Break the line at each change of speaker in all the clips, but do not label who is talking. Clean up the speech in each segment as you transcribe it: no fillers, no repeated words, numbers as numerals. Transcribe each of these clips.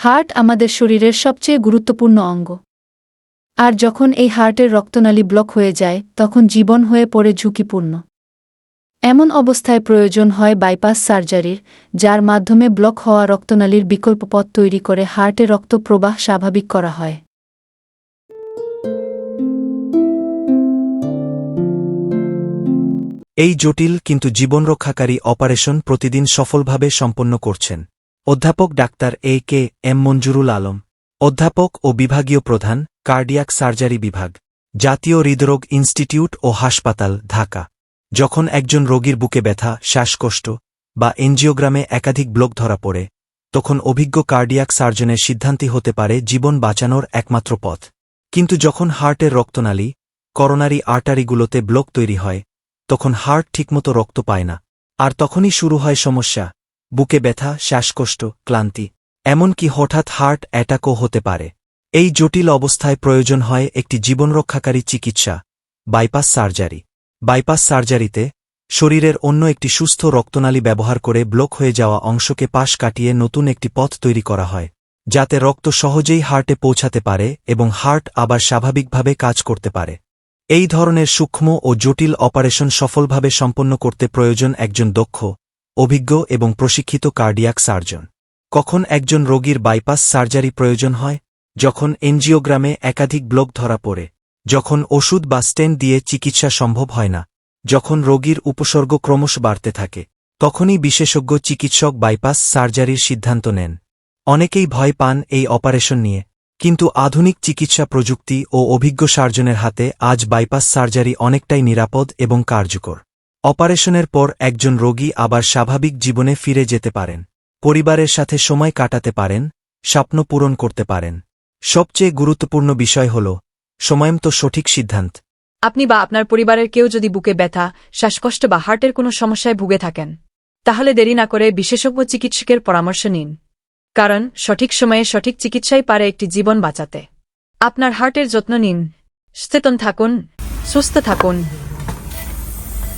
Heart আমাদের শরীরের সবচেয়ে গুরুত্বপূর্ণ অঙ্গ। আর যখন এই হার্টের রক্তনালী ব্লক হয়ে যায় তখন জীবন হয়ে পড়ে ঝুঁকিপূর্ণ। এমন অবস্থায় প্রয়োজন হয় বাইপাস সার্জারির, যার মাধ্যমে ব্লক হওয়া রক্তনালীর বিকল্প পথ তৈরি করে হার্টে রক্ত প্রবাহ স্বাভাবিক করা হয়।
এই জটিল কিন্তু জীবনরক্ষাকারী অপারেশন প্রতিদিন সফলভাবে সম্পন্ন করছেন অধ্যাপক ডাক্তার এ.কে.এম. মঞ্জুরুল আলম, অধ্যাপক ও বিভাগীয় প্রধান, কার্ডিয়াক সার্জারি বিভাগ, জাতীয় হৃদরোগ ইনস্টিটিউট ও হাসপাতাল, ঢাকা। যখন একজন রোগীর বুকে ব্যথা, শ্বাসকষ্ট বা এনজিওগ্রামে একাধিক ব্লক ধরা পড়ে, তখন অভিজ্ঞ কার্ডিয়াক সার্জনের সিদ্ধান্তই হতে পারে জীবন বাঁচানোর একমাত্র পথ। কিন্তু যখন হার্টের রক্তনালী, করোনারি আর্টারিগুলোতে ব্লক তৈরি হয়, তখন হার্ট ঠিকমতো রক্ত পায় না। আর তখনই শুরু হয় সমস্যা, বুকে ব্যথা, শ্বাসকষ্ট, ক্লান্তি, এমনকি হঠাৎ হার্ট অ্যাটাকও হতে পারে। এই জটিল অবস্থায় প্রয়োজন হয় একটি জীবনরক্ষাকারী চিকিৎসা, বাইপাস সার্জারি। বাইপাস সার্জারিতে শরীরের অন্য একটি সুস্থ রক্তনালী ব্যবহার করে ব্লক হয়ে যাওয়া অংশকে পাশ কাটিয়ে নতুন একটি পথ তৈরি করা হয়, যাতে রক্ত সহজেই হার্টে পৌঁছাতে পারে এবং হার্ট আবার স্বাভাবিকভাবে কাজ করতে পারে। এই ধরনের সূক্ষ্ম ও জটিল অপারেশন সফলভাবে সম্পন্ন করতে প্রয়োজন একজন দক্ষ, অভিজ্ঞ এবং প্রশিক্ষিত কার্ডিয়াক সার্জন। কখন একজন রোগীর বাইপাস সার্জারি প্রয়োজন হয়? যখন এনজিওগ্রামে একাধিক ব্লক ধরা পড়ে, যখন ওষুধ বা স্টেন্ট দিয়ে চিকিৎসা সম্ভব হয় না, যখন রোগীর উপসর্গ ক্রমশ বাড়তে থাকে, তখনই বিশেষজ্ঞ চিকিৎসক বাইপাস সার্জারির সিদ্ধান্ত নেন। অনেকেই ভয় পান এই অপারেশন নিয়ে, কিন্তু আধুনিক চিকিৎসা প্রযুক্তি ও অভিজ্ঞ সার্জনের হাতে আজ বাইপাস সার্জারি অনেকটাই নিরাপদ এবং কার্যকর। অপারেশনের পর একজন রোগী আবার স্বাভাবিক জীবনে ফিরে যেতে পারেন, পরিবারের সাথে সময় কাটাতে পারেন, স্বপ্ন পূরণ করতে পারেন। সবচেয়ে গুরুত্বপূর্ণ বিষয় হল সময়মতো সঠিক সিদ্ধান্ত।
আপনি বা আপনার পরিবারের কেউ যদি বুকে ব্যথা, শ্বাসকষ্ট বা হার্টের কোনো সমস্যায় ভুগে থাকেন, তাহলে দেরি না করে বিশেষজ্ঞ চিকিৎসকের পরামর্শ নিন। কারণ সঠিক সময়ে সঠিক চিকিৎসাই পারে একটি জীবন বাঁচাতে। আপনার হার্টের যত্ন নিন, সচেতন থাকুন, সুস্থ থাকুন।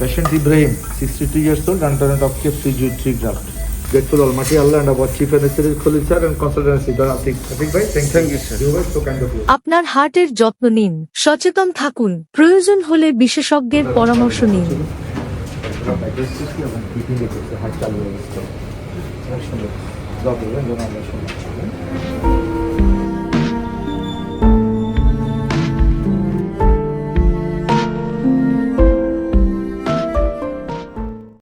Patient Ibrahim, 62 years old, underwent of Cape 3 graft. Grateful Almighty Allah and our Chief Anesthetic Khalid sir and consultancy. Atik bhai, thank you sir. You were so kind of you.
আপনার হার্টের যত্ন নিন, সচেতন থাকুন, প্রয়োজন হলে বিশেষজ্ঞের পরামর্শ নিন।
Heart